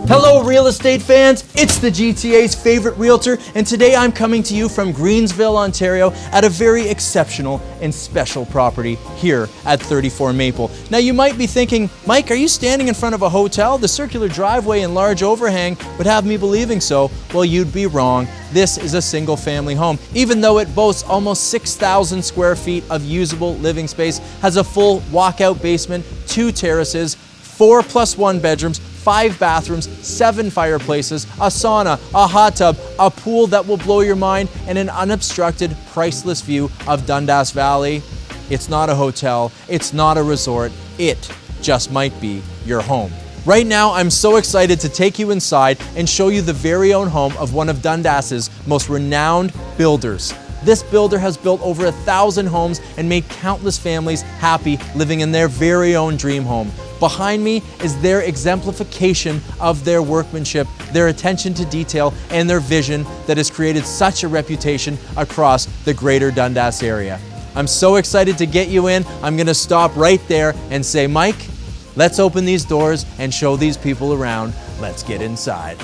Hello real estate fans, it's the GTA's favorite realtor, and today I'm coming to you from Greensville, Ontario at a very exceptional and special property here at 34 Maple. Now you might be thinking, Mike, are you standing in front of a hotel? The circular driveway and large overhang would have me believing so. Well, you'd be wrong. This is a single family home. Even though it boasts almost 6,000 square feet of usable living space, has a full walkout basement, 2 terraces, 4+1 bedrooms, 5 bathrooms, 7 fireplaces, a sauna, a hot tub, a pool that will blow your mind, and an unobstructed, priceless view of Dundas Valley. It's not a hotel, it's not a resort, it just might be your home. Right now, I'm so excited to take you inside and show you the very own home of one of Dundas's most renowned builders. This builder has built over 1,000 homes and made countless families happy living in their very own dream home. Behind me is their exemplification of their workmanship, their attention to detail, and their vision that has created such a reputation across the greater Dundas area. I'm so excited to get you in. I'm gonna stop right there and say, Mike, let's open these doors and show these people around. Let's get inside.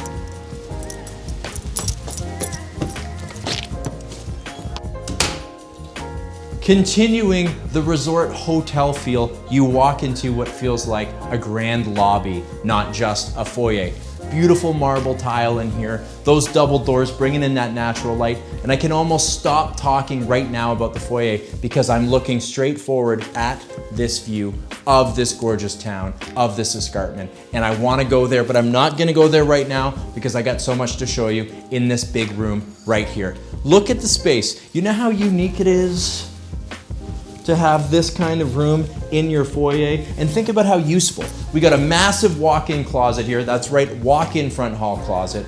Continuing the resort hotel feel, you walk into what feels like a grand lobby, not just a foyer. Beautiful marble tile in here, those double doors bringing in that natural light, and I can almost stop talking right now about the foyer because I'm looking straight forward at this view of this gorgeous town, of this escarpment. And I want to go there, but I'm not going to go there right now because I got so much to show you in this big room right here. Look at the space. You know how unique it is to have this kind of room in your foyer? And think about how useful. We got a massive walk-in closet here. That's right, walk-in front hall closet.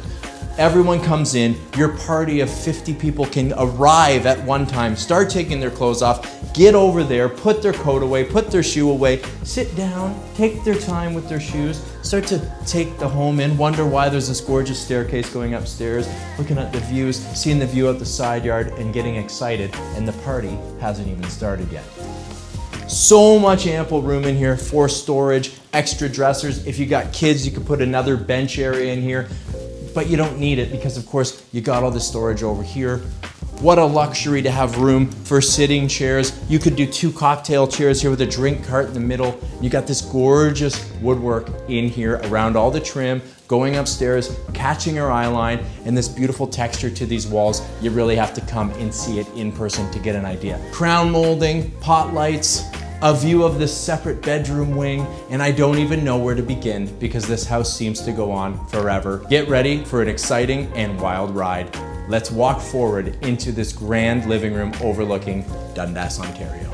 Everyone comes in, your party of 50 people can arrive at one time, start taking their clothes off, get over there, put their coat away, put their shoe away, sit down, take their time with their shoes, start to take the home in, wonder why there's this gorgeous staircase going upstairs, looking at the views, seeing the view out the side yard and getting excited, and the party hasn't even started yet. So much ample room in here for storage, extra dressers. If you got kids, you could put another bench area in here, but you don't need it because of course you got all the storage over here. What a luxury to have room for sitting chairs. You could do 2 cocktail chairs here with a drink cart in the middle. You got this gorgeous woodwork in here around all the trim, going upstairs, catching your eye line, and this beautiful texture to these walls. You really have to come and see it in person to get an idea. Crown molding, pot lights, a view of this separate bedroom wing, and I don't even know where to begin because this house seems to go on forever. Get ready for an exciting and wild ride. Let's walk forward into this grand living room overlooking Dundas, Ontario.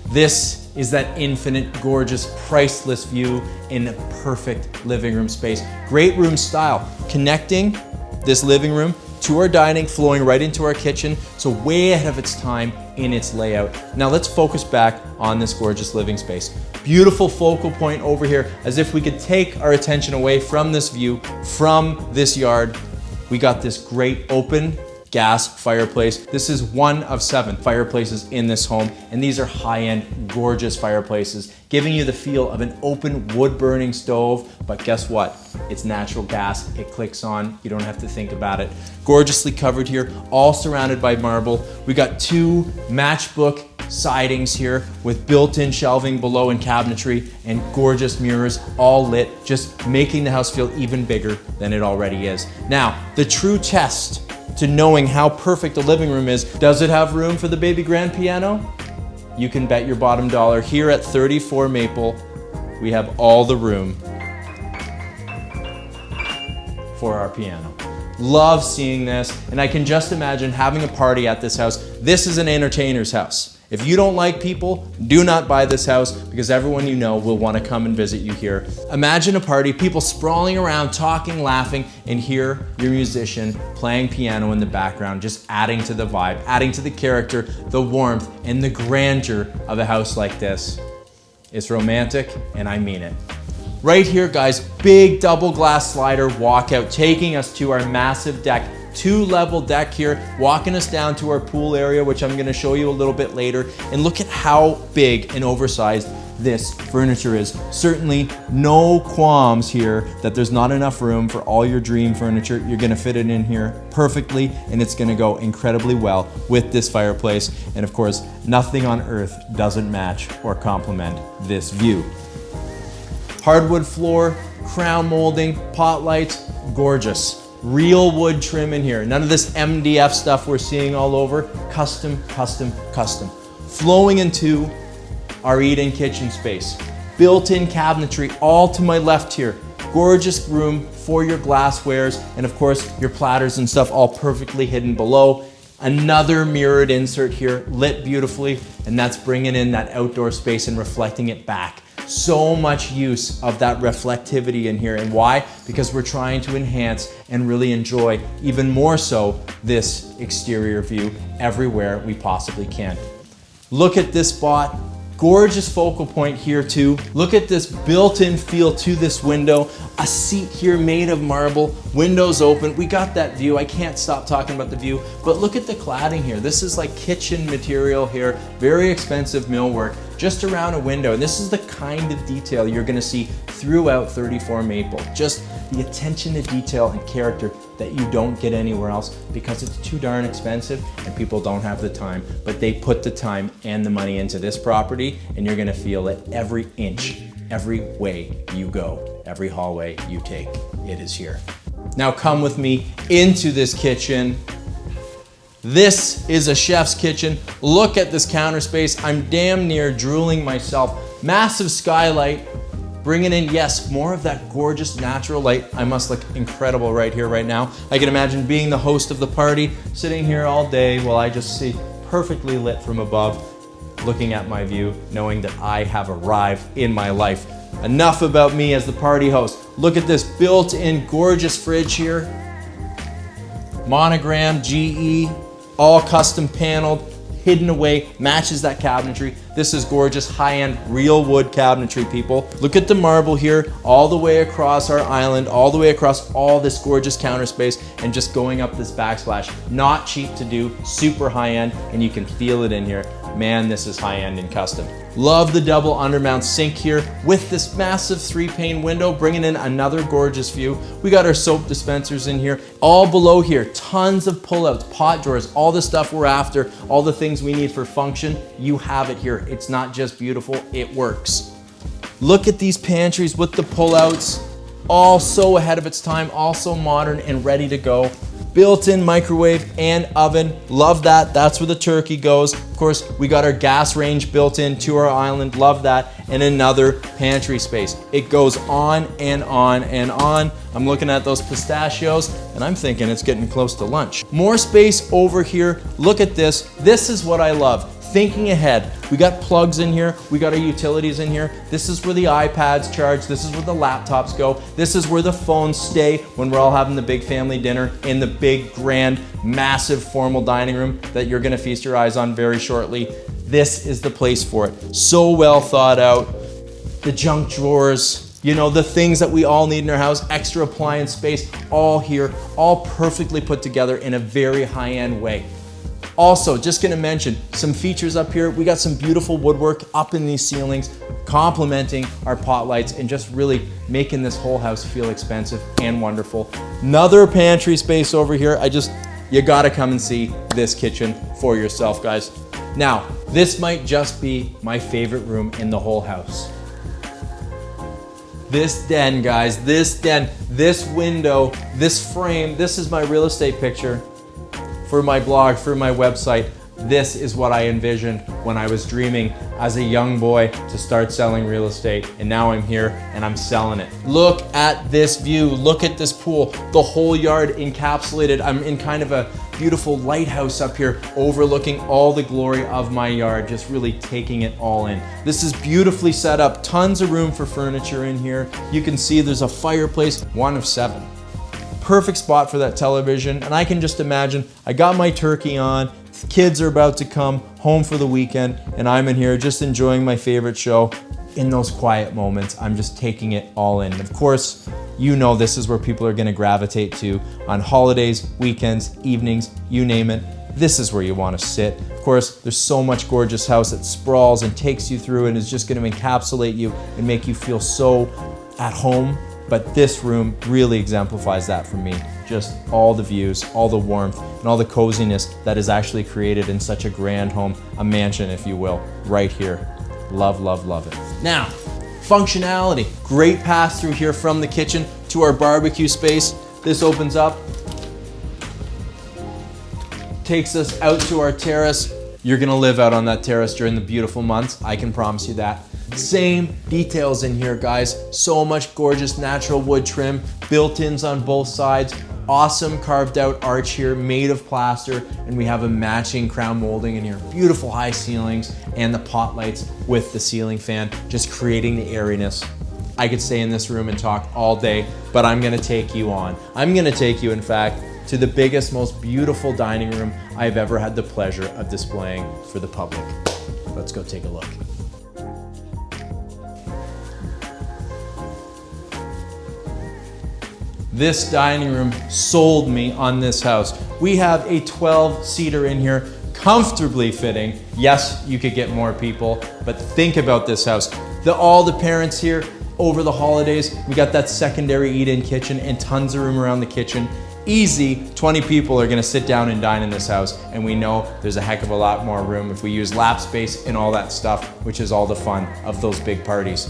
This is that infinite, gorgeous, priceless view in a perfect living room space. Great room style, connecting this living room to our dining, flowing right into our kitchen, so way ahead of its time in its layout. Now let's focus back on this gorgeous living space. Beautiful focal point over here, as if we could take our attention away from this view, from this yard. We got this great open gas fireplace. This is one of 7 fireplaces in this home, and these are high-end, gorgeous fireplaces, giving you the feel of an open wood-burning stove, but guess what? It's natural gas, it clicks on, you don't have to think about it. Gorgeously covered here, all surrounded by marble. We got 2 matchbook sidings here with built-in shelving below and cabinetry and gorgeous mirrors, all lit, just making the house feel even bigger than it already is. Now, the true test to knowing how perfect a living room is, does it have room for the baby grand piano? You can bet your bottom dollar. Here at 34 Maple, we have all the room for our piano. Love seeing this, and I can just imagine having a party at this house. This is an entertainer's house. If you don't like people, do not buy this house because everyone you know will want to come and visit you here. Imagine a party, people sprawling around, talking, laughing, and hear your musician playing piano in the background, just adding to the vibe, adding to the character, the warmth, and the grandeur of a house like this. It's romantic, and I mean it. Right here, guys, big double glass slider walkout, taking us to our massive deck. 2-level deck here, walking us down to our pool area, which I'm gonna show you a little bit later. And look at how big and oversized this furniture is. Certainly no qualms here that there's not enough room for all your dream furniture. You're gonna fit it in here perfectly, and it's gonna go incredibly well with this fireplace. And of course, nothing on earth doesn't match or complement this view. Hardwood floor, crown molding, pot lights, gorgeous. Real wood trim in here. None of this MDF stuff we're seeing all over. Custom, custom, custom. Flowing into our eat-in kitchen space. Built-in cabinetry all to my left here. Gorgeous room for your glasswares, and of course your platters and stuff all perfectly hidden below. Another mirrored insert here, lit beautifully, and that's bringing in that outdoor space and reflecting it back. So much use of that reflectivity in here. And why? Because we're trying to enhance and really enjoy even more so this exterior view everywhere we possibly can. Look at this spot. Gorgeous focal point here too. Look at this built-in feel to this window. A seat here made of marble, windows open. We got that view. I can't stop talking about the view, but look at the cladding here. This is like kitchen material here, very expensive millwork, just around a window. And this is the kind of detail you're gonna see throughout 34 Maple. Just the attention to detail and character that you don't get anywhere else because it's too darn expensive and people don't have the time, but they put the time and the money into this property, and you're gonna feel it every inch, every way you go, every hallway you take, it is here. Now come with me into this kitchen. This is a chef's kitchen. Look at this counter space. I'm damn near drooling myself. Massive skylight. Bringing in, yes, more of that gorgeous natural light. I must look incredible right here, right now. I can imagine being the host of the party, sitting here all day while I just see perfectly lit from above, looking at my view, knowing that I have arrived in my life. Enough about me as the party host. Look at this built-in gorgeous fridge here. Monogram, GE, all custom paneled, hidden away, matches that cabinetry. This is gorgeous, high-end, real wood cabinetry, people. Look at the marble here, all the way across our island, all the way across all this gorgeous counter space, and just going up this backsplash. Not cheap to do, super high-end, and you can feel it in here. Man, this is high-end and custom. Love the double undermount sink here with this massive 3-pane window, bringing in another gorgeous view. We got our soap dispensers in here. All below here, tons of pullouts, pot drawers, all the stuff we're after, all the things we need for function, you have it here. It's not just beautiful, it works. Look at these pantries with the pullouts, all so ahead of its time, all so modern and ready to go. Built-in microwave and oven, love that. That's where the turkey goes. Of course, we got our gas range built in to our island, love that. And another pantry space. It goes on and on and on. I'm looking at those pistachios and I'm thinking it's getting close to lunch. More space over here. Look at this. This is what I love. Thinking ahead. We got plugs in here. We got our utilities in here. This is where the iPads charge. This is where the laptops go. This is where the phones stay when we're all having the big family dinner in the big, grand, massive formal dining room that you're gonna feast your eyes on very shortly. This is the place for it. So well thought out. The junk drawers, you know, the things that we all need in our house, extra appliance space, all here, all perfectly put together in a very high-end way. Also, just gonna mention some features up here. We got some beautiful woodwork up in these ceilings, complementing our pot lights and just really making this whole house feel expensive and wonderful. Another pantry space over here. You gotta come and see this kitchen for yourself, guys. Now, this might just be my favorite room in the whole house. This den, guys, this den, this window, this frame, this is my real estate picture for my blog, for my website. This is what I envisioned when I was dreaming as a young boy to start selling real estate. And now I'm here and I'm selling it. Look at this view. Look at this pool. The whole yard encapsulated. I'm in kind of a beautiful lighthouse up here overlooking all the glory of my yard, just really taking it all in. This is beautifully set up, tons of room for furniture in here. You can see there's a fireplace, 1 of 7. Perfect spot for that television, and I can just imagine I got my turkey on, kids are about to come home for the weekend, and I'm in here just enjoying my favorite show. In those quiet moments, I'm just taking it all in. Of course, you know this is where people are gonna gravitate to on holidays, weekends, evenings, you name it. This is where you wanna sit. Of course, there's so much gorgeous house that sprawls and takes you through and is just gonna encapsulate you and make you feel so at home. But this room really exemplifies that for me. Just all the views, all the warmth, and all the coziness that is actually created in such a grand home, a mansion, if you will, right here. Love, love, love it. Now, functionality. Great pass through here from the kitchen to our barbecue space. This opens up, takes us out to our terrace. You're gonna live out on that terrace during the beautiful months, I can promise you that. Same details in here, guys. So much gorgeous natural wood trim, built-ins on both sides. Awesome carved out arch here, made of plaster, and we have a matching crown molding in here. Beautiful high ceilings and the pot lights with the ceiling fan, just creating the airiness. I could stay in this room and talk all day, but I'm gonna take you on. I'm gonna take you, in fact, to the biggest, most beautiful dining room I've ever had the pleasure of displaying for the public. Let's go take a look. This dining room sold me on this house. We have a 12-seater in here, comfortably fitting. Yes, you could get more people, but think about this house. All the parents here over the holidays, we got that secondary eat-in kitchen and tons of room around the kitchen. Easy, 20 people are gonna sit down and dine in this house, and we know there's a heck of a lot more room if we use lap space and all that stuff, which is all the fun of those big parties.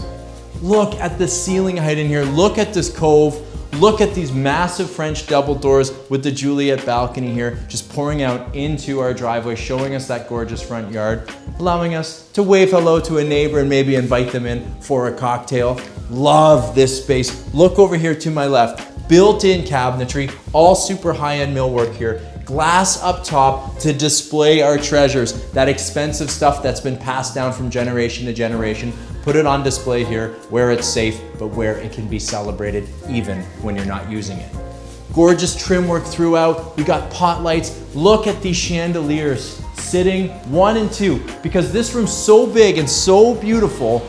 Look at the ceiling height in here. Look at this cove. Look at these massive French double doors with the Juliet balcony here, just pouring out into our driveway, showing us that gorgeous front yard, allowing us to wave hello to a neighbor and maybe invite them in for a cocktail. Love this space. Look over here to my left, built-in cabinetry, all super high-end millwork here. Glass up top to display our treasures, that expensive stuff that's been passed down from generation to generation. Put it on display here where it's safe, but where it can be celebrated even when you're not using it. Gorgeous trim work throughout. We got pot lights. Look at these chandeliers sitting 1 and 2, because this room's so big and so beautiful,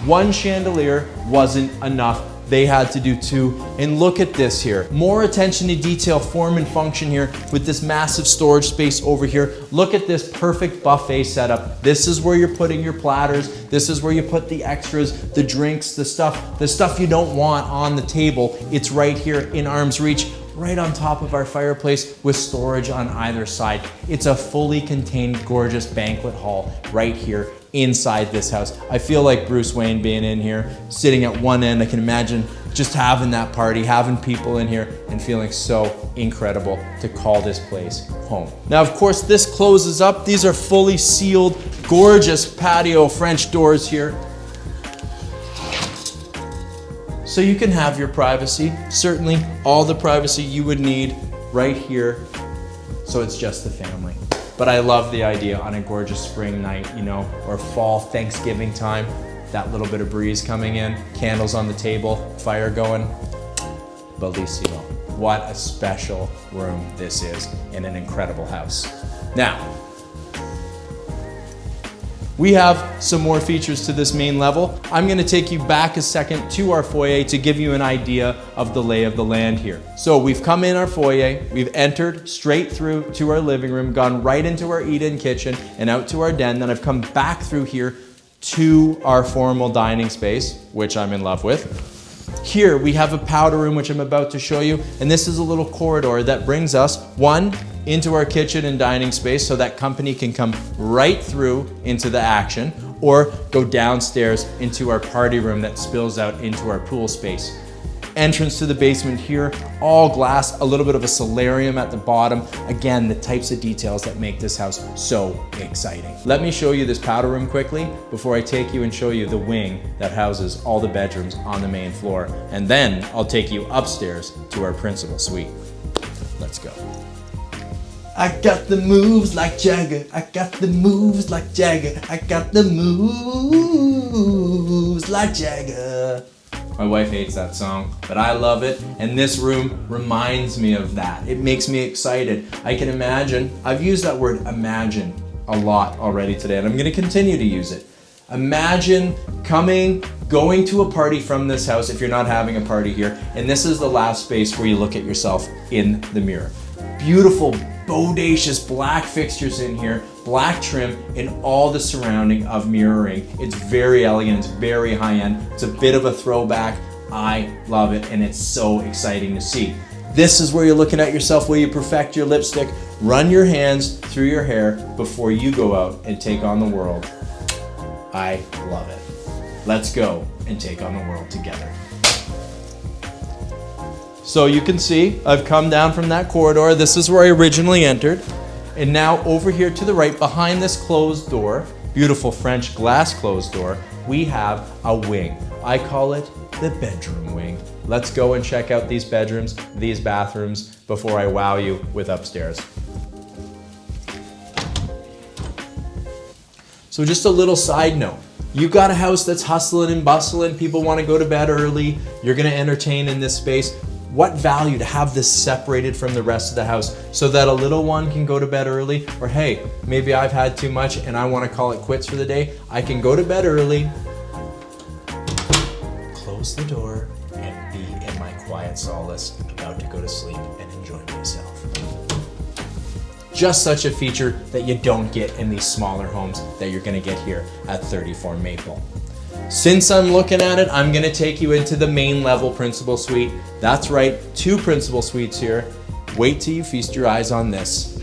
1 chandelier wasn't enough. They had to do 2. And look at this here. More attention to detail, form and function here with this massive storage space over here. Look at this perfect buffet setup. This is where you're putting your platters. This is where you put the extras, the drinks, the stuff you don't want on the table. It's right here in arm's reach, right on top of our fireplace with storage on either side. It's a fully contained, gorgeous banquet hall right here inside this house. I feel like Bruce Wayne being in here, sitting at one end. I can imagine just having that party, having people in here, and feeling so incredible to call this place home. Now, of course, this closes up. These are fully sealed, gorgeous patio French doors here. So you can have your privacy, certainly all the privacy you would need right here. So it's just the family. But I love the idea on a gorgeous spring night, you know, or fall Thanksgiving time, that little bit of breeze coming in, candles on the table, fire going, bellissimo. What a special room this is in an incredible house. Now, we have some more features to this main level. I'm gonna take you back a second to our foyer to give you an idea of the lay of the land here. So we've come in our foyer, we've entered straight through to our living room, gone right into our eat-in kitchen and out to our den. Then I've come back through here to our formal dining space, which I'm in love with. Here we have a powder room, which I'm about to show you. And this is a little corridor that brings us, one, into our kitchen and dining space so that company can come right through into the action, or go downstairs into our party room that spills out into our pool space. Entrance to the basement here, all glass, a little bit of a solarium at the bottom. Again, the types of details that make this house so exciting. Let me show you this powder room quickly before I take you and show you the wing that houses all the bedrooms on the main floor. And then I'll take you upstairs to our principal suite. Let's go. I got the moves like Jagger. I got the moves like Jagger. I got the moves like Jagger. My wife hates that song, but I love it, and this room reminds me of that. It makes me excited. I can imagine, I've used that word imagine a lot already today, and I'm gonna continue to use it. Imagine going to a party from this house if you're not having a party here, and this is the last space where you look at yourself in the mirror. Beautiful, bodacious black fixtures in here, black trim, and all the surrounding of mirroring. It's very elegant, it's very high end, it's a bit of a throwback. I love it, and it's so exciting to see. This is where you're looking at yourself, where you perfect your lipstick, run your hands through your hair before you go out and take on the world. I love it. Let's go and take on the world together. So you can see, I've come down from that corridor. This is where I originally entered. And now over here to the right, behind this closed door, beautiful French glass closed door, we have a wing. I call it the bedroom wing. Let's go and check out these bedrooms, these bathrooms, before I wow you with upstairs. So just a little side note. You got a house that's hustling and bustling, people want to go to bed early, you're going to entertain in this space. What value to have this separated from the rest of the house so that a little one can go to bed early, or hey, maybe I've had too much and I want to call it quits for the day. I can go to bed early, close the door, and be in my quiet solace, about to go to sleep and enjoy myself. Just such a feature that you don't get in these smaller homes that you're going to get here at 34 Maple. Since I'm looking at it, I'm gonna take you into the main level principal suite. That's right, 2 principal suites here. Wait till you feast your eyes on this.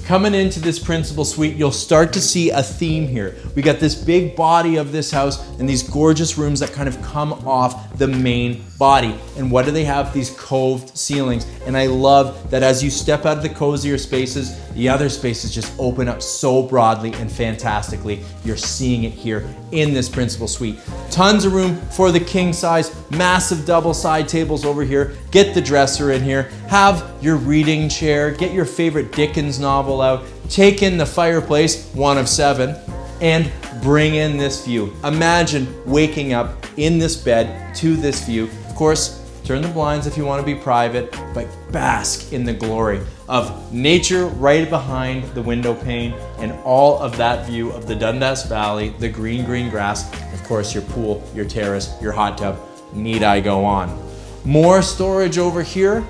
Coming into this principal suite, you'll start to see a theme here. We got this big body of this house and these gorgeous rooms that kind of come off the main body. And what do they have? These coved ceilings. And I love that as you step out of the cozier spaces, the other spaces just open up so broadly and fantastically. You're seeing it here in this principal suite. Tons of room for the king size, massive double side tables over here. Get the dresser in here, have your reading chair, get your favorite Dickens novel out, take in the fireplace, 1 of 7, and bring in this view. Imagine waking up in this bed to this view. Of course, turn the blinds if you want to be private, but bask in the glory of nature right behind the window pane and all of that view of the Dundas Valley, the green grass, of course your pool, your terrace, your hot tub. Need I go on? More storage over here.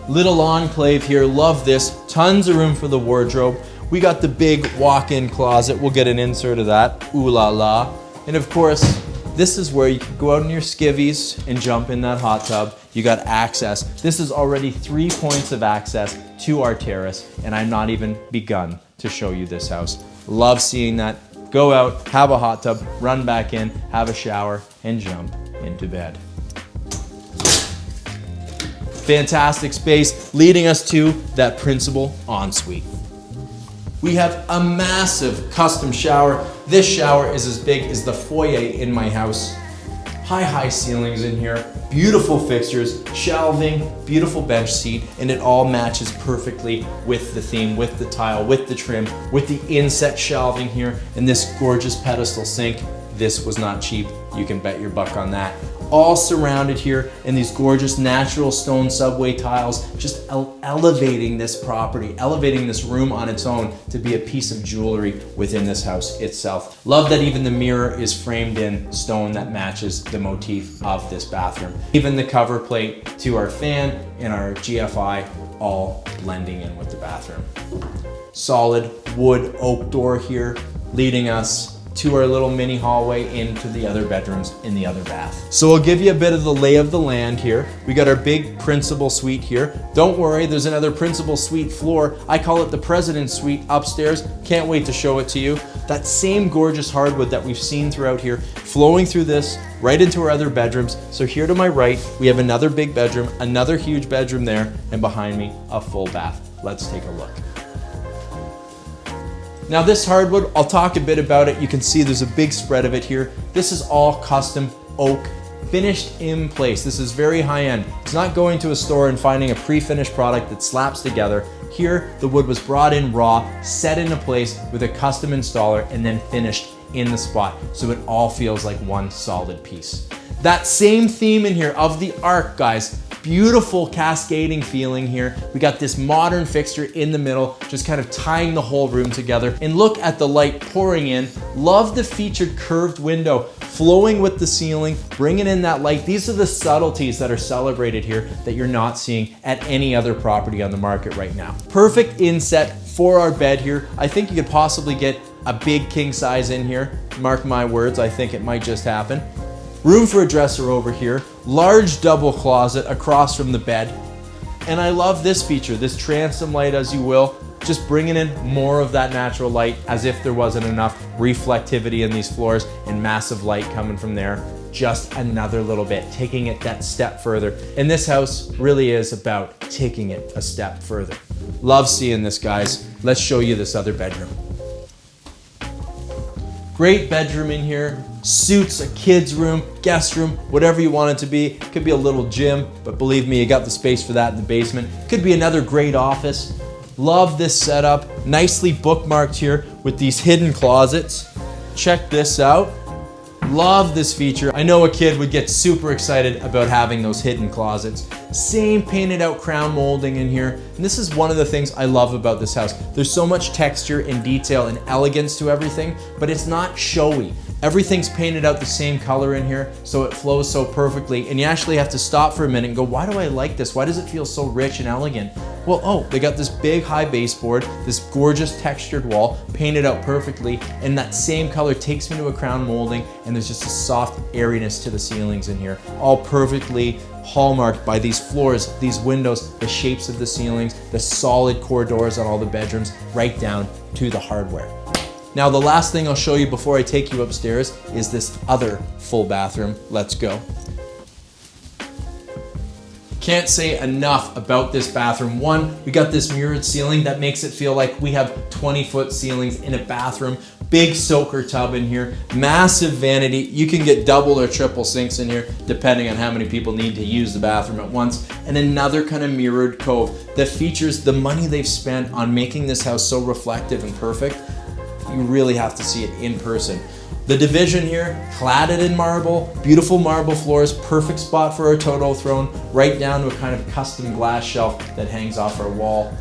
Little enclave here, love this. Tons of room for the wardrobe. We got the big walk-in closet. We'll get an insert of that. Ooh la la. And of course, this is where you can go out in your skivvies and jump in that hot tub. You got access. This is already 3 points of access to our terrace, and I've not even begun to show you this house. Love seeing that. Go out, have a hot tub, run back in, have a shower, and jump into bed. Fantastic space leading us to that principal ensuite. We have a massive custom shower. This shower is as big as the foyer in my house. High ceilings in here, beautiful fixtures, shelving, beautiful bench seat, and it all matches perfectly with the theme, with the tile, with the trim, with the inset shelving here, and this gorgeous pedestal sink. This was not cheap, you can bet your buck on that. All surrounded here in these gorgeous natural stone subway tiles, just elevating this property, elevating this room on its own to be a piece of jewelry within this house itself. Love that even the mirror is framed in stone that matches the motif of this bathroom. Even the cover plate to our fan and our GFI all blending in with the bathroom. Solid wood oak door here, leading us to our little mini hallway into the other bedrooms in the other bath. So I'll give you a bit of the lay of the land here. We got our big principal suite here. Don't worry, there's another principal suite floor. I call it the President's Suite upstairs. Can't wait to show it to you. That same gorgeous hardwood that we've seen throughout here, flowing through this right into our other bedrooms. So here to my right, we have another big bedroom, another huge bedroom there, and behind me, a full bath. Let's take a look. Now this hardwood, I'll talk a bit about it. You can see there's a big spread of it here. This is all custom oak finished in place. This is very high end. It's not going to a store and finding a pre-finished product that slaps together. Here, the wood was brought in raw, set into place with a custom installer, and then finished in the spot. So it all feels like one solid piece. That same theme in here of the arc, guys. Beautiful cascading feeling here. We got this modern fixture in the middle, just kind of tying the whole room together. And look at the light pouring in. Love the featured curved window flowing with the ceiling, bringing in that light. These are the subtleties that are celebrated here that you're not seeing at any other property on the market right now. Perfect inset for our bed here. I think you could possibly get a big king size in here. Mark my words, I think it might just happen. Room for a dresser over here, large double closet across from the bed. And I love this feature, this transom light, as you will, just bringing in more of that natural light as if there wasn't enough reflectivity in these floors and massive light coming from there. Just another little bit, taking it that step further. And this house really is about taking it a step further. Love seeing this, guys. Let's show you this other bedroom. Great bedroom in here, suits a kid's room, guest room, whatever you want it to be. Could be a little gym, but believe me, you got the space for that in the basement. Could be another great office. Love this setup, nicely bookmarked here with these hidden closets. Check this out. Love this feature. I know a kid would get super excited about having those hidden closets. Same painted out crown molding in here. And this is one of the things I love about this house. There's so much texture and detail and elegance to everything, but it's not showy. Everything's painted out the same color in here, so it flows so perfectly. And you actually have to stop for a minute and go, why do I like this? Why does it feel so rich and elegant? Well, oh, they got this big high baseboard, this gorgeous textured wall, painted out perfectly, and that same color takes me to a crown molding, and there's just a soft airiness to the ceilings in here, all perfectly hallmarked by these floors, these windows, the shapes of the ceilings, the solid core doors on all the bedrooms, right down to the hardware. Now, the last thing I'll show you before I take you upstairs is this other full bathroom. Let's go. Can't say enough about this bathroom. One, we got this mirrored ceiling that makes it feel like we have 20-foot ceilings in a bathroom. Big soaker tub in here, massive vanity. You can get double or triple sinks in here depending on how many people need to use the bathroom at once. And another kind of mirrored cove that features the money they've spent on making this house so reflective and perfect. You really have to see it in person. The division here, cladded in marble, beautiful marble floors, perfect spot for our Toto throne, right down to a kind of custom glass shelf that hangs off our wall.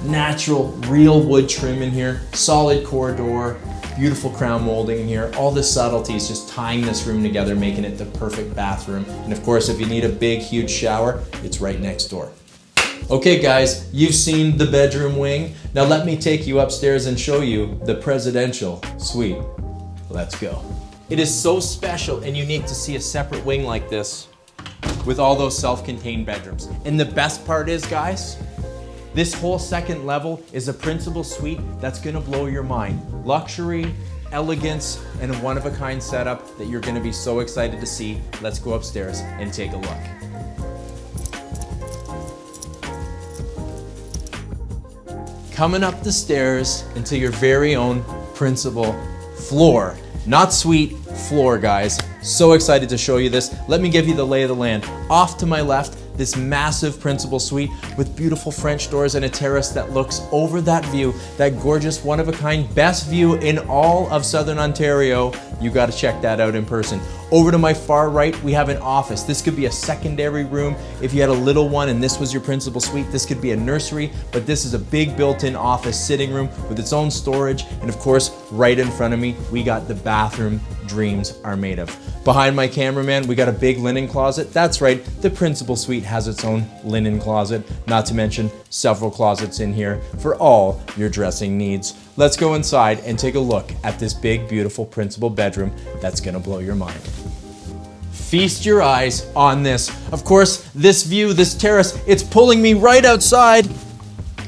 Natural, real wood trim in here, solid core door, beautiful crown molding in here. All the subtleties just tying this room together, making it the perfect bathroom. And of course, if you need a big, huge shower, it's right next door. Okay guys, you've seen the bedroom wing. Now let me take you upstairs and show you the presidential suite. Let's go. It is so special and unique to see a separate wing like this with all those self-contained bedrooms. And the best part is, guys, this whole second level is a principal suite that's gonna blow your mind. Luxury, elegance, and a one-of-a-kind setup that you're gonna be so excited to see. Let's go upstairs and take a look. Coming up the stairs into your very own principal floor. Not suite, floor, guys. So excited to show you this. Let me give you the lay of the land. Off to my left, this massive principal suite with beautiful French doors and a terrace that looks over that view, that gorgeous, one-of-a-kind, best view in all of Southern Ontario. You gotta check that out in person. Over to my far right, we have an office. This could be a secondary room. If you had a little one and this was your principal suite, this could be a nursery, but this is a big built-in office sitting room with its own storage. And of course, right in front of me, we got the bathroom dreams are made of. Behind my cameraman, we got a big linen closet. That's right, the principal suite has its own linen closet, not to mention several closets in here for all your dressing needs. Let's go inside and take a look at this big, beautiful principal bedroom that's gonna blow your mind. Feast your eyes on this. Of course, this view, this terrace, it's pulling me right outside.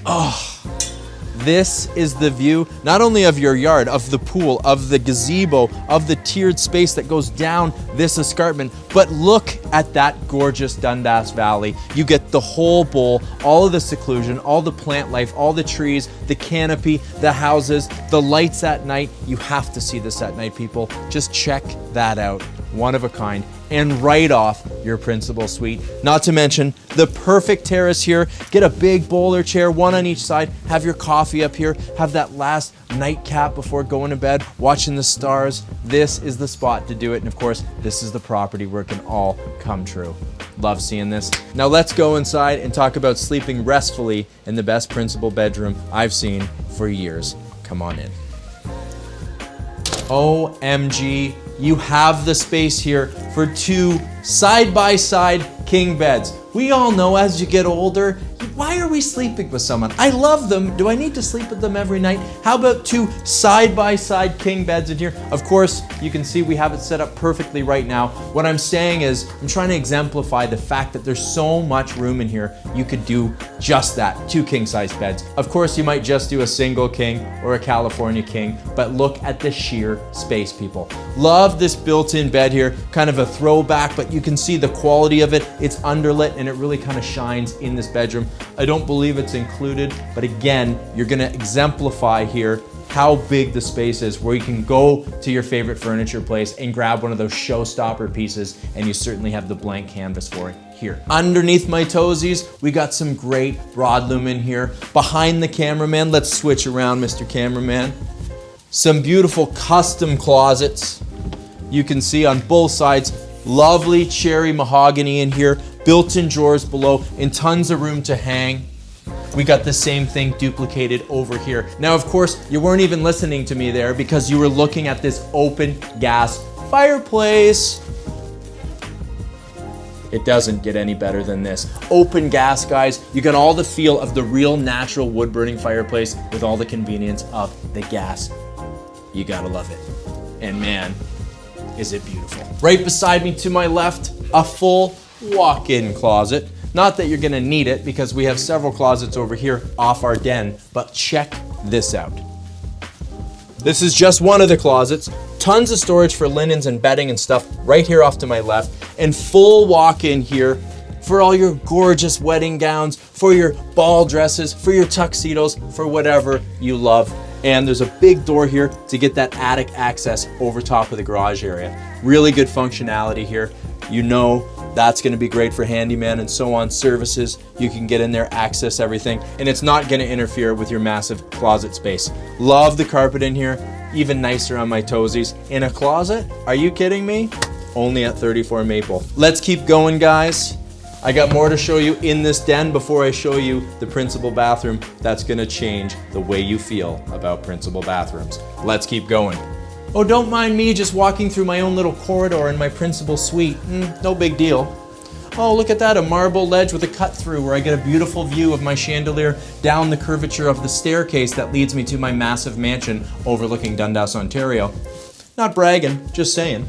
Oh. This is the view, not only of your yard, of the pool, of the gazebo, of the tiered space that goes down this escarpment, but look at that gorgeous Dundas Valley. You get the whole bowl, all of the seclusion, all the plant life, all the trees, the canopy, the houses, the lights at night. You have to see this at night, people. Just check that out. One of a kind. and right off your principal suite. Not to mention the perfect terrace here. Get a big bowler chair, one on each side, have your coffee up here, have that last nightcap before going to bed, watching the stars. This is the spot to do it. And of course, this is the property where it can all come true. Love seeing this. Now let's go inside and talk about sleeping restfully in the best principal bedroom I've seen for years. Come on in. OMG, you have the space here for 2 side-by-side king beds. We all know as you get older, why are we sleeping with someone? I love them. Do I need to sleep with them every night? How about 2 side-by-side king beds in here? Of course, you can see we have it set up perfectly right now. What I'm saying is, I'm trying to exemplify the fact that there's so much room in here, you could do just that, 2 king-size beds. Of course, you might just do a single king or a California king, but look at the sheer space, people. Love this built-in bed here, kind of a throwback, but you can see the quality of it. It's underlit and it really kind of shines in this bedroom. I don't believe it's included, but again, you're gonna exemplify here how big the space is, where you can go to your favorite furniture place and grab one of those showstopper pieces, and you certainly have the blank canvas for it here. Underneath my toesies, we got some great broadloom in here. Behind the cameraman, let's switch around, Mr. Cameraman. Some beautiful custom closets. You can see on both sides, lovely cherry mahogany in here, built-in drawers below, and tons of room to hang. We got the same thing duplicated over here. Now, of course, you weren't even listening to me there because you were looking at this open gas fireplace. It doesn't get any better than this. Open gas, guys. You got all the feel of the real natural wood-burning fireplace with all the convenience of the gas. You gotta love it. And man, is it beautiful. Right beside me to my left, a full walk-in closet. Not that you're gonna need it because we have several closets over here off our den, but check this out. This is just one of the closets. Tons of storage for linens and bedding and stuff right here off to my left, and full walk-in here for all your gorgeous wedding gowns, for your ball dresses, for your tuxedos, for whatever you love. And there's a big door here to get that attic access over top of the garage area. Really good functionality here. You know that's gonna be great for handyman and so on services. You can get in there, access everything, and it's not gonna interfere with your massive closet space. Love the carpet in here, even nicer on my toesies. In a closet? Are you kidding me? Only at 34 Maple. Let's keep going, guys. I got more to show you in this den before I show you the principal bathroom. That's gonna change the way you feel about principal bathrooms. Let's keep going. Oh, don't mind me just walking through my own little corridor in my principal suite. No big deal. Oh, look at that, a marble ledge with a cut through where I get a beautiful view of my chandelier down the curvature of the staircase that leads me to my massive mansion overlooking Dundas, Ontario. Not bragging, just saying.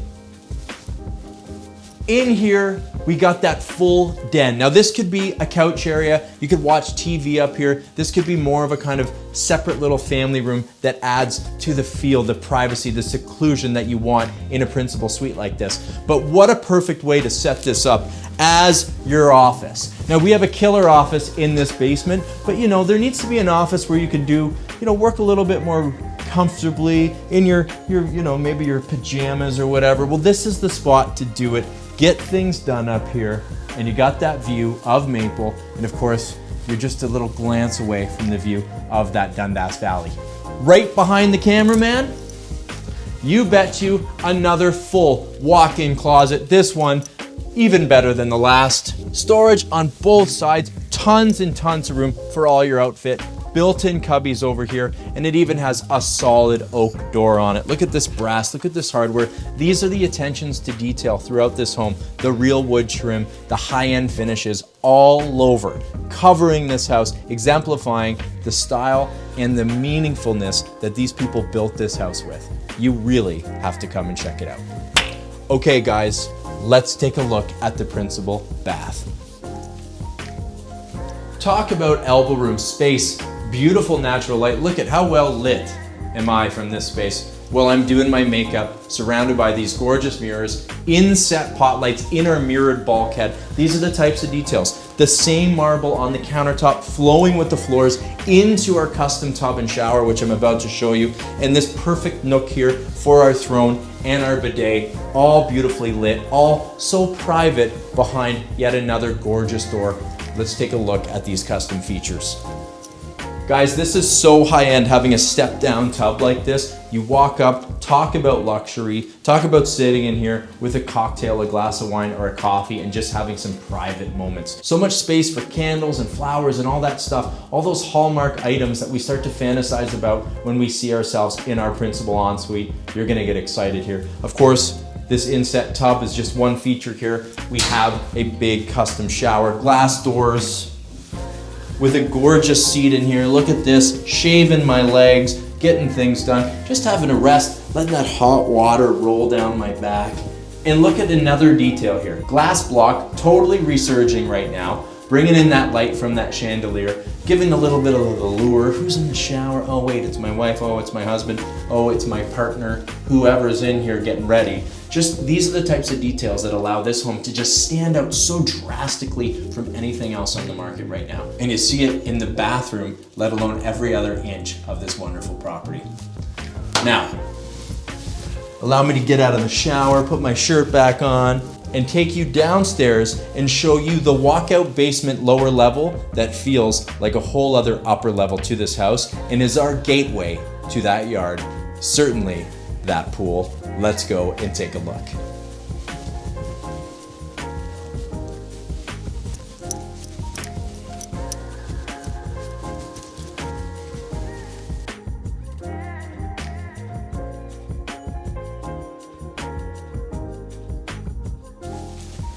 In here, we got that full den. Now this could be a couch area. You could watch TV up here. This could be more of a kind of separate little family room that adds to the feel, the privacy, the seclusion that you want in a principal suite like this. But what a perfect way to set this up as your office. Now we have a killer office in this basement, but you know, there needs to be an office where you can do, work a little bit more comfortably in your maybe your pajamas or whatever. Well, this is the spot to do it. Get things done up here, and you got that view of Maple, and of course, you're just a little glance away from the view of that Dundas Valley. Right behind the cameraman, you bet you another full walk-in closet. This one, even better than the last. Storage on both sides, tons and tons of room for all your outfit. Built-in cubbies over here, and it even has a solid oak door on it. Look at this brass, look at this hardware. These are the attentions to detail throughout this home. The real wood trim, the high-end finishes all over, covering this house, exemplifying the style and the meaningfulness that these people built this house with. You really have to come and check it out. Okay guys, let's take a look at the principal bath. Talk about elbow room space. Beautiful natural light. Look at how well lit am I from this space while I'm doing my makeup, surrounded by these gorgeous mirrors, inset pot lights in our mirrored bulkhead. These are the types of details. The same marble on the countertop flowing with the floors into our custom tub and shower, which I'm about to show you. And this perfect nook here for our throne and our bidet, all beautifully lit, all so private behind yet another gorgeous door. Let's take a look at these custom features. Guys, this is so high-end having a step-down tub like this. You walk up, talk about luxury, talk about sitting in here with a cocktail, a glass of wine, or a coffee, and just having some private moments. So much space for candles and flowers and all that stuff, all those hallmark items that we start to fantasize about when we see ourselves in our principal ensuite. You're gonna get excited here. Of course, this inset tub is just one feature here. We have a big custom shower, glass doors, with a gorgeous seat in here. Look at this, shaving my legs, getting things done, just having a rest, letting that hot water roll down my back. And look at another detail here. Glass block, totally resurging right now, bringing in that light from that chandelier, giving a little bit of the lure. Who's in the shower? Oh wait, it's my wife. Oh, it's my husband. Oh, it's my partner. Whoever's in here getting ready. Just these are the types of details that allow this home to just stand out so drastically from anything else on the market right now. And you see it in the bathroom, let alone every other inch of this wonderful property. Now, allow me to get out of the shower, put my shirt back on, and take you downstairs and show you the walkout basement lower level that feels like a whole other upper level to this house and is our gateway to that yard, certainly that pool. Let's go and take a look.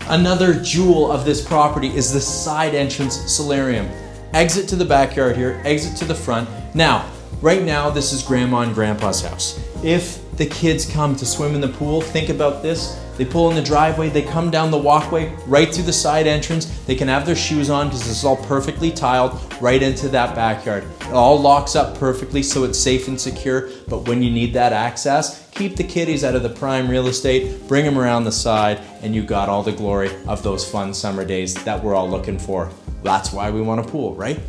Another jewel of this property is the side entrance solarium. Exit to the backyard here, exit to the front. Now, right now, this is Grandma and Grandpa's house. If the kids come to swim in the pool, think about this. They pull in the driveway, they come down the walkway, right through the side entrance. They can have their shoes on because this is all perfectly tiled right into that backyard. It all locks up perfectly so it's safe and secure, but when you need that access, keep the kiddies out of the prime real estate, bring them around the side, and you got all the glory of those fun summer days that we're all looking for. That's why we want a pool, right?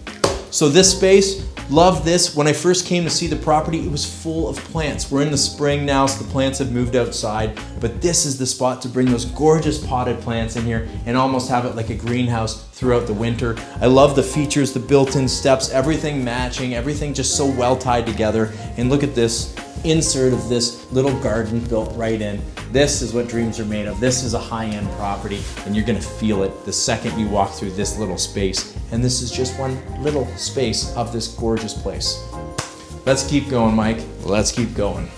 So this space, love this. When I first came to see the property, it was full of plants. We're in the spring now, so the plants have moved outside, but this is the spot to bring those gorgeous potted plants in here and almost have it like a greenhouse throughout the winter. I love the features, the built-in steps, everything matching, everything just so well tied together. And look at this insert of this little garden built right in. This is what dreams are made of. This is a high-end property, and you're gonna feel it the second you walk through this little space. And this is just one little space of this gorgeous place. Let's keep going, Mike. Let's keep going.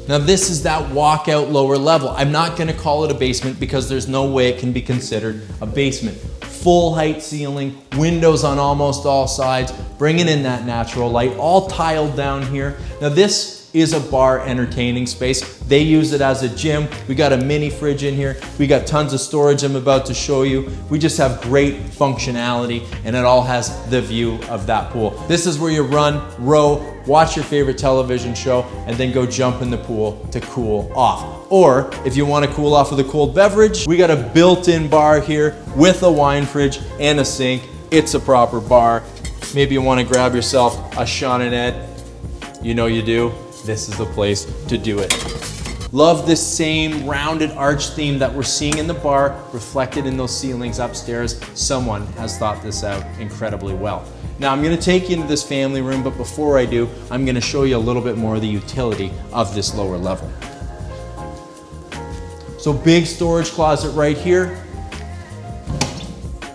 Now this is that walkout lower level. I'm not gonna call it a basement because there's no way it can be considered a basement. Full height ceiling, windows on almost all sides, bringing in that natural light, all tiled down here. Now this is a bar entertaining space. They use it as a gym. We got a mini fridge in here. We got tons of storage I'm about to show you. We just have great functionality, and it all has the view of that pool. This is where you run, row, watch your favorite television show, and then go jump in the pool to cool off. Or if you want to cool off with a cold beverage, we got a built-in bar here with a wine fridge and a sink. It's a proper bar. Maybe you want to grab yourself a Chaminade. You know you do. This is the place to do it. Love this same rounded arch theme that we're seeing in the bar reflected in those ceilings upstairs. Someone has thought this out incredibly well. Now I'm gonna take you into this family room, but before I do, I'm gonna show you a little bit more of the utility of this lower level. So big storage closet right here.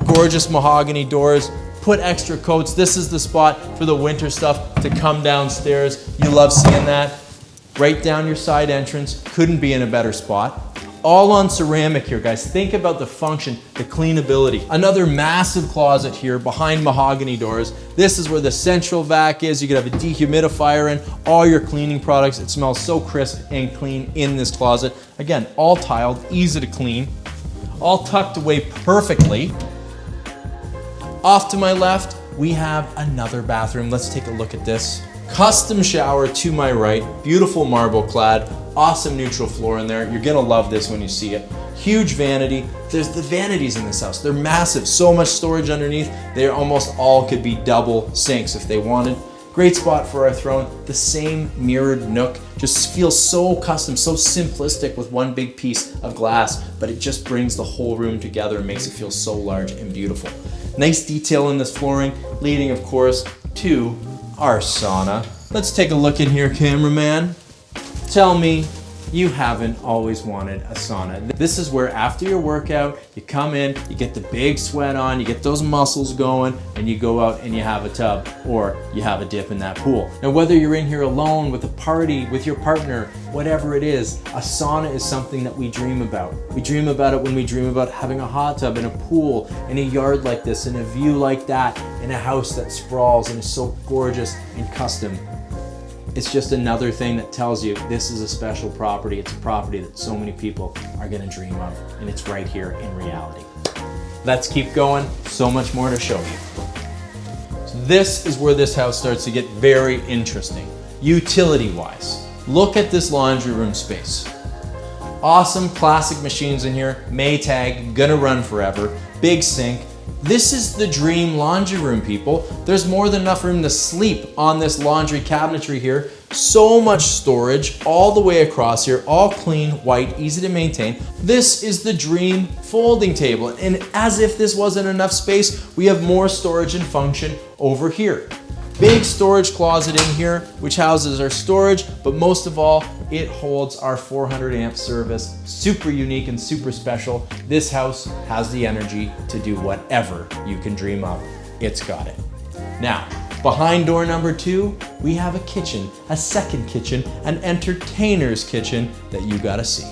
Gorgeous mahogany doors. Put extra coats. This is the spot for the winter stuff to come downstairs. You love seeing that. Right down your side entrance. Couldn't be in a better spot. All on ceramic here, guys. Think about the function, the cleanability. Another massive closet here behind mahogany doors. This is where the central vac is. You could have a dehumidifier in, all your cleaning products. It smells so crisp and clean in this closet. Again, all tiled, easy to clean, all tucked away perfectly. Off to my left, we have another bathroom. Let's take a look at this. Custom shower to my right, beautiful marble clad, awesome neutral floor in there. You're gonna love this when you see it. Huge vanity. There's the vanities in this house. They're massive, so much storage underneath. They almost all could be double sinks if they wanted. Great spot for our throne. The same mirrored nook. Just feels so custom, so simplistic with one big piece of glass, but it just brings the whole room together and makes it feel so large and beautiful. Nice detail in this flooring, leading of course to our sauna. Let's take a look in here, cameraman. Tell me you haven't always wanted a sauna. This is where after your workout, you come in, you get the big sweat on, you get those muscles going, and you go out and you have a tub, or you have a dip in that pool. Now, whether you're in here alone, with a party, with your partner, whatever it is, a sauna is something that we dream about. We dream about it when we dream about having a hot tub in a pool, in a yard like this, in a view like that, in a house that sprawls and is so gorgeous and custom. It's just another thing that tells you this is a special property. It's a property that so many people are gonna dream of, and it's right here in reality. Let's keep going. So much more to show you. So this is where this house starts to get very interesting. Utility-wise, look at this laundry room space. Awesome classic machines in here, Maytag, gonna run forever, big sink. This is the dream laundry room, people. There's more than enough room to sleep on this laundry cabinetry here. So much storage all the way across here, all clean, white, easy to maintain. This is the dream folding table. And as if this wasn't enough space, we have more storage and function over here. Big storage closet in here, which houses our storage, but most of all, it holds our 400 amp service. Super unique and super special. This house has the energy to do whatever you can dream of. It's got it. Now, behind door number 2, we have a kitchen, a second kitchen, an entertainer's kitchen that you gotta see.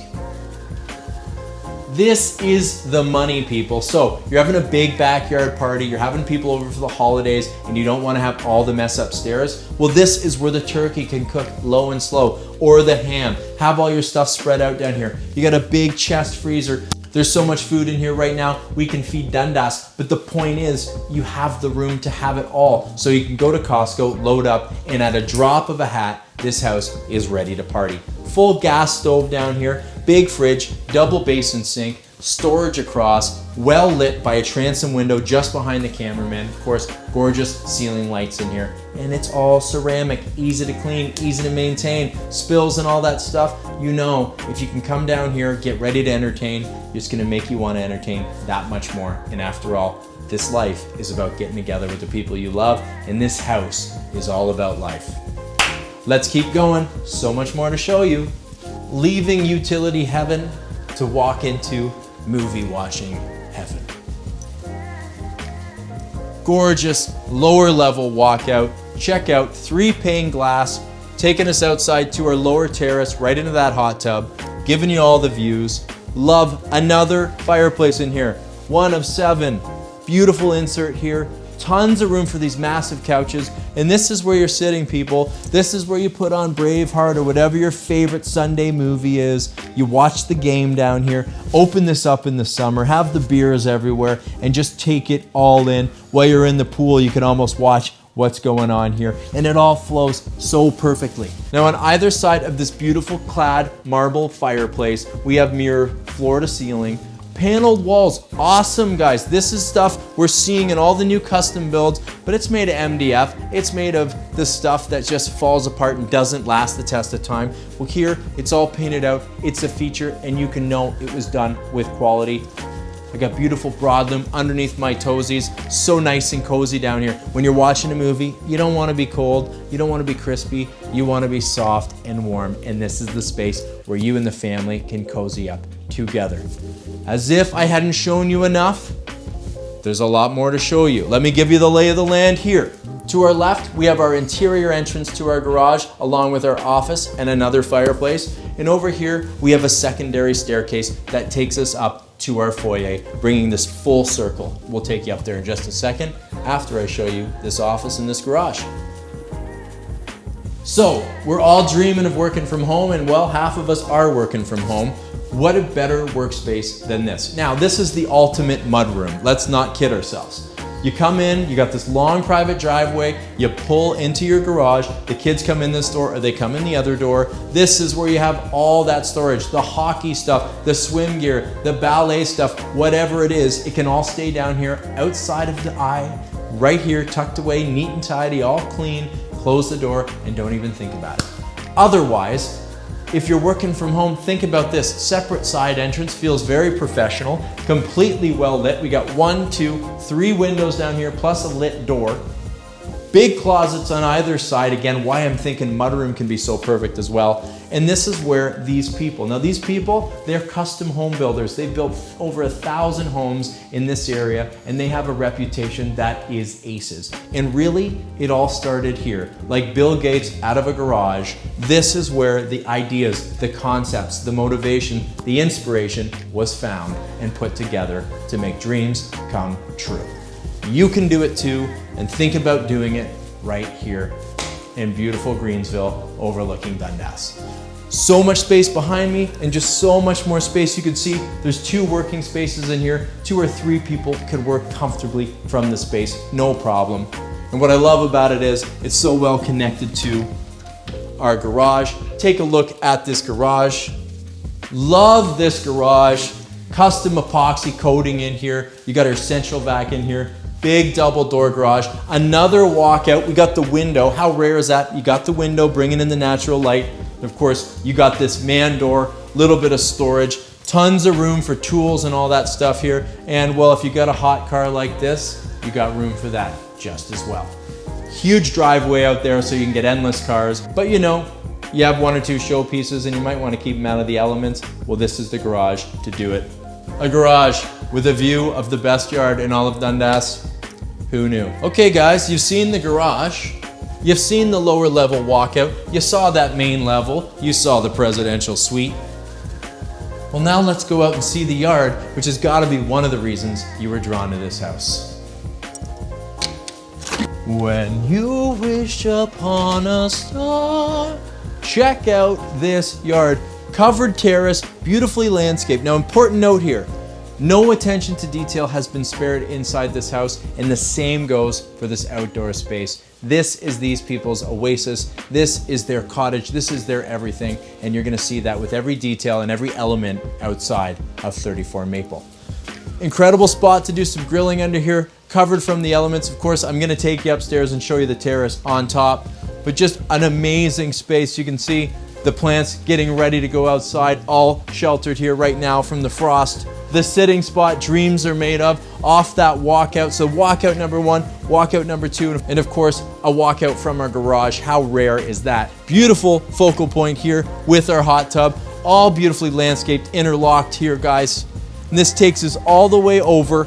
This is the money, people. So you're having a big backyard party, you're having people over for the holidays, and you don't want to have all the mess upstairs. Well, this is where the turkey can cook low and slow, or the ham. Have all your stuff spread out down here. You got a big chest freezer. There's so much food in here right now, we can feed Dundas, but the point is, you have the room to have it all. So you can go to Costco, load up, and at a drop of a hat, this house is ready to party. Full gas stove down here, big fridge, double basin sink, storage across, well lit by a transom window just behind the cameraman. Of course, gorgeous ceiling lights in here. And it's all ceramic, easy to clean, easy to maintain, spills and all that stuff. You know, if you can come down here, get ready to entertain, it's gonna make you wanna entertain that much more. And after all, this life is about getting together with the people you love, and this house is all about life. Let's keep going, so much more to show you. Leaving utility heaven to walk into movie watching heaven. Gorgeous lower level walkout. Check out 3 pane glass, taking us outside to our lower terrace, right into that hot tub, giving you all the views. Love another fireplace in here. 1 of 7. Beautiful insert here. Tons of room for these massive couches. And this is where you're sitting, people. This is where you put on Braveheart or whatever your favorite Sunday movie is. You watch the game down here. Open this up in the summer. Have the beers everywhere and just take it all in. While you're in the pool, you can almost watch what's going on here. And it all flows so perfectly. Now on either side of this beautiful clad marble fireplace, we have mirror floor to ceiling. Paneled walls, awesome guys. This is stuff we're seeing in all the new custom builds, but it's made of MDF. It's made of the stuff that just falls apart and doesn't last the test of time. Well, here, it's all painted out. It's a feature, and you can know it was done with quality. I got beautiful broadloom underneath my toesies. So nice and cozy down here. When you're watching a movie, you don't want to be cold, you don't want to be crispy, you want to be soft and warm, and this is the space where you and the family can cozy up together. As if I hadn't shown you enough, there's a lot more to show you. Let me give you the lay of the land here. To our left, we have our interior entrance to our garage, along with our office and another fireplace. And over here, we have a secondary staircase that takes us up to our foyer, bringing this full circle. We'll take you up there in just a second after I show you this office and this garage. So, we're all dreaming of working from home, and well, half of us are working from home. What a better workspace than this. Now, this is the ultimate mudroom. Let's not kid ourselves. You come in, you got this long private driveway, you pull into your garage, the kids come in this door or they come in the other door. This is where you have all that storage, the hockey stuff, the swim gear, the ballet stuff, whatever it is, it can all stay down here outside of the eye, right here, tucked away, neat and tidy, all clean. Close the door and don't even think about it. Otherwise, if you're working from home, think about this. Separate side entrance, feels very professional, completely well lit. We got 1, 2, 3 windows down here, plus a lit door. Big closets on either side. Again, why I'm thinking mudroom can be so perfect as well. And this is where these people, now these people, they're custom home builders. They've built over 1,000 homes in this area, and they have a reputation that is aces. And really, it all started here. Like Bill Gates out of a garage, this is where the ideas, the concepts, the motivation, the inspiration was found and put together to make dreams come true. You can do it too, and think about doing it right here in beautiful Greensville overlooking Dundas. So much space behind me and just so much more space. You can see there's 2 working spaces in here. 2 or 3 people could work comfortably from the space, no problem. And what I love about it is it's so well connected to our garage. Take a look at this garage. Love this garage. Custom epoxy coating in here. You got our central vac in here. Big double door garage, another walkout. We got the window. How rare is that? You got the window bringing in the natural light. And of course, you got this man door, little bit of storage, tons of room for tools and all that stuff here. And well, if you got a hot car like this, you got room for that just as well. Huge driveway out there so you can get endless cars. But you know, you have 1 or 2 show pieces and you might want to keep them out of the elements. Well, this is the garage to do it. A garage with a view of the best yard in all of Dundas. Who knew? Okay guys, you've seen the garage. You've seen the lower level walkout. You saw that main level. You saw the presidential suite. Well, now let's go out and see the yard, which has got to be one of the reasons you were drawn to this house. When you wish upon a star, check out this yard. Covered terrace, beautifully landscaped. Now, important note here, no attention to detail has been spared inside this house, and the same goes for this outdoor space. This is these people's oasis. This is their cottage. This is their everything, and you're gonna see that with every detail and every element outside of 34 Maple. Incredible spot to do some grilling under here, covered from the elements. Of course, I'm gonna take you upstairs and show you the terrace on top, but just an amazing space. You can see the plants getting ready to go outside, all sheltered here right now from the frost. The sitting spot dreams are made of, off that walkout. So walkout number 1, walkout number 2, and of course, a walkout from our garage. How rare is that? Beautiful focal point here with our hot tub, all beautifully landscaped, interlocked here, guys. And this takes us all the way over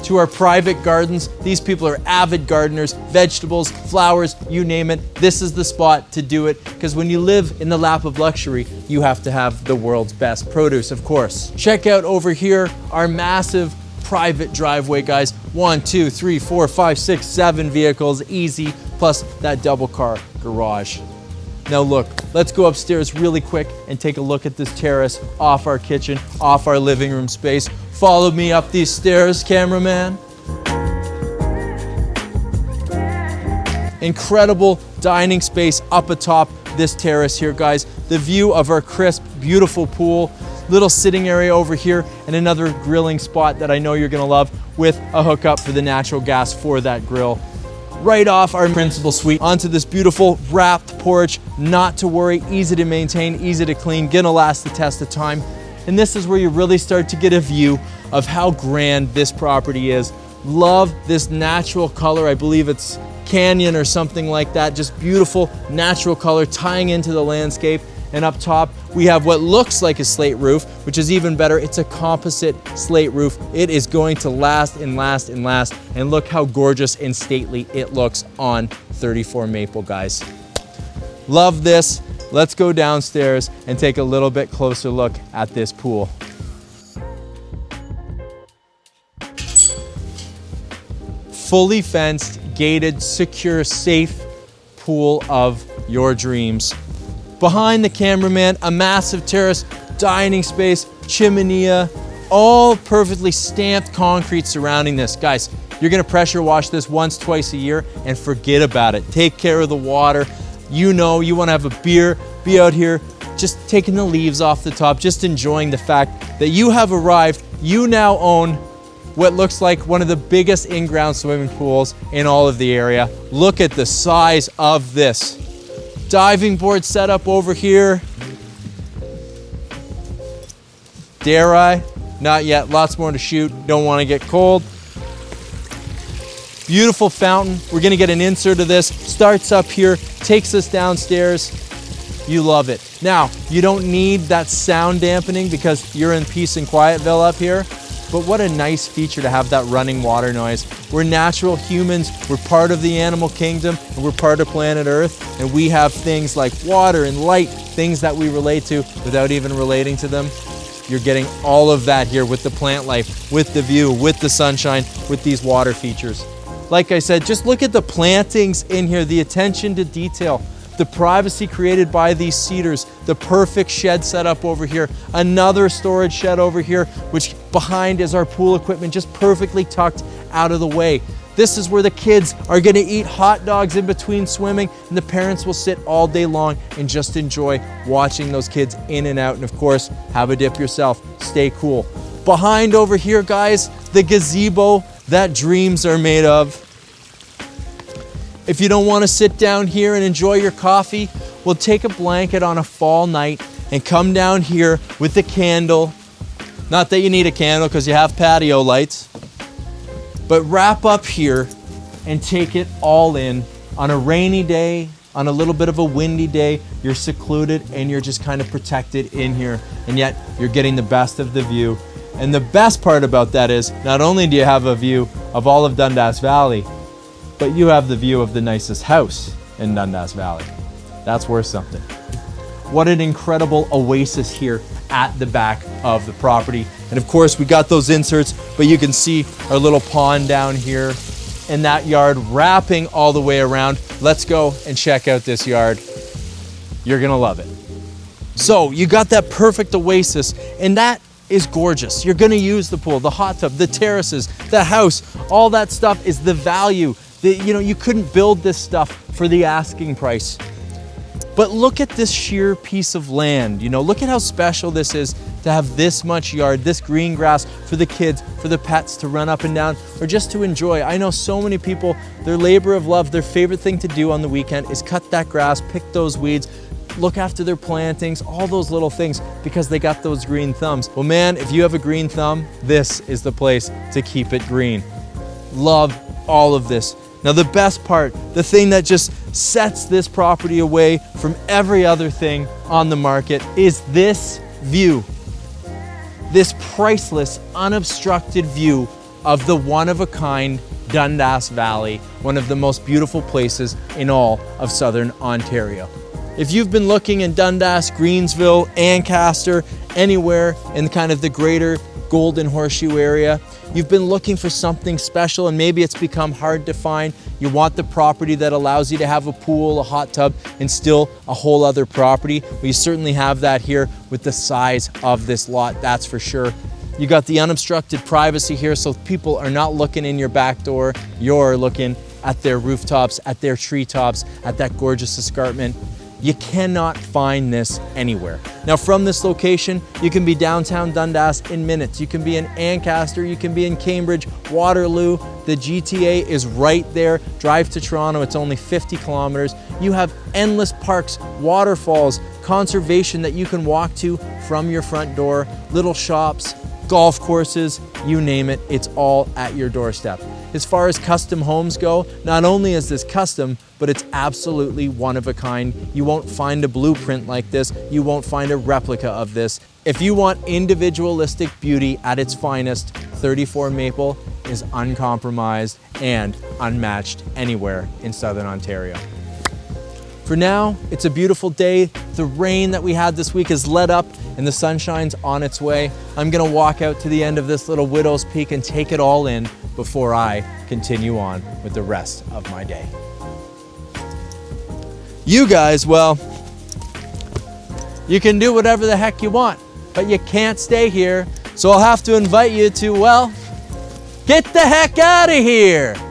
to our private gardens. These people are avid gardeners, vegetables, flowers, you name it. This is the spot to do it, because when you live in the lap of luxury, you have to have the world's best produce, of course. Check out over here our massive private driveway, guys. 1, 2, 3, 4, 5, 6, 7 vehicles, easy, plus that double car garage. Now look, let's go upstairs really quick and take a look at this terrace off our kitchen, off our living room space. Follow me up these stairs, cameraman. Incredible dining space up atop this terrace here, guys. The view of our crisp, beautiful pool, little sitting area over here, and another grilling spot that I know you're gonna love with a hookup for the natural gas for that grill. Right off our principal suite onto this beautiful wrapped porch. Not to worry, easy to maintain, easy to clean, gonna last the test of time. And this is where you really start to get a view of how grand this property is. Love this natural color. I believe it's canyon or something like that. Just beautiful natural color tying into the landscape. And up top, we have what looks like a slate roof, which is even better. It's a composite slate roof. It is going to last and last and last. And look how gorgeous and stately it looks on 34 Maple, guys. Love this. Let's go downstairs and take a little bit closer look at this pool. Fully fenced, gated, secure, safe pool of your dreams. Behind the cameraman, a massive terrace, dining space, chimney, all perfectly stamped concrete surrounding this. Guys, You're gonna pressure wash this once, twice a year and forget about it. Take care of the water. You know, you wanna have a beer, be out here, just taking the leaves off the top, just enjoying the fact that you have arrived. You now own what looks like one of the biggest in-ground swimming pools in all of the area. Look at the size of this. Diving board setup over here. Dare I? Not yet, lots more to shoot. Don't wanna get cold. Beautiful fountain. We're gonna get an insert of this. Starts up here, takes us downstairs. You love it. Now, you don't need that sound dampening because you're in peace and quietville up here, but what a nice feature to have that running water noise. We're natural humans, we're part of the animal kingdom, and we're part of planet Earth, and we have things like water and light, things that we relate to without even relating to them. You're getting all of that here with the plant life, with the view, with the sunshine, with these water features. Like I said, just look at the plantings in here, the attention to detail, the privacy created by these cedars, the perfect shed setup over here, another storage shed over here, which behind is our pool equipment, just perfectly tucked out of the way. This is where the kids are gonna eat hot dogs in between swimming, and the parents will sit all day long and just enjoy watching those kids in and out, and of course, have a dip yourself, stay cool. Behind over here, guys, the gazebo that dreams are made of. If you don't want to sit down here and enjoy your coffee, well, take a blanket on a fall night and come down here with a candle. Not that you need a candle because you have patio lights, but wrap up here and take it all in. On a rainy day, on a little bit of a windy day, you're secluded and you're just kind of protected in here, and yet you're getting the best of the view. And the best part about that is, not only do you have a view of all of Dundas Valley, but you have the view of the nicest house in Dundas Valley. That's worth something. What an incredible oasis here at the back of the property. And of course, we got those inserts, but you can see our little pond down here and that yard wrapping all the way around. Let's go and check out this yard. You're gonna love it. So you got that perfect oasis, and that is gorgeous. You're gonna use the pool, the hot tub, the terraces, the house, all that stuff is the value. You couldn't build this stuff for the asking price. But look at this sheer piece of land. Look at how special this is to have this much yard, this green grass for the kids, for the pets to run up and down, or just to enjoy. I know so many people, their labor of love, their favorite thing to do on the weekend is cut that grass, pick those weeds, look after their plantings, all those little things, because they got those green thumbs. Well, man, if you have a green thumb, this is the place to keep it green. Love all of this. Now, the best part, the thing that just sets this property away from every other thing on the market, is this view. This priceless, unobstructed view of the one-of-a-kind Dundas Valley, one of the most beautiful places in all of Southern Ontario. If you've been looking in Dundas, Greensville, Ancaster, anywhere in kind of the greater Golden Horseshoe area, you've been looking for something special and maybe it's become hard to find. You want the property that allows you to have a pool, a hot tub, and still a whole other property. Well, you certainly have that here with the size of this lot, that's for sure. You got the unobstructed privacy here, so people are not looking in your back door, you're looking at their rooftops, at their treetops, at that gorgeous escarpment. You cannot find this anywhere. Now, from this location, you can be downtown Dundas in minutes. You can be in Ancaster, you can be in Cambridge, Waterloo. The GTA is right there. Drive to Toronto, it's only 50 kilometers. You have endless parks, waterfalls, conservation that you can walk to from your front door, little shops, golf courses, you name it, it's all at your doorstep. As far as custom homes go, not only is this custom, but it's absolutely one of a kind. You won't find a blueprint like this. You won't find a replica of this. If you want individualistic beauty at its finest, 34 Maple is uncompromised and unmatched anywhere in Southern Ontario. For now, it's a beautiful day. The rain that we had this week is let up and the sunshine's on its way. I'm gonna walk out to the end of this little Widow's Peak and take it all in before I continue on with the rest of my day. You guys, well, you can do whatever the heck you want, but you can't stay here. So I'll have to invite you to, well, Get the heck out of here!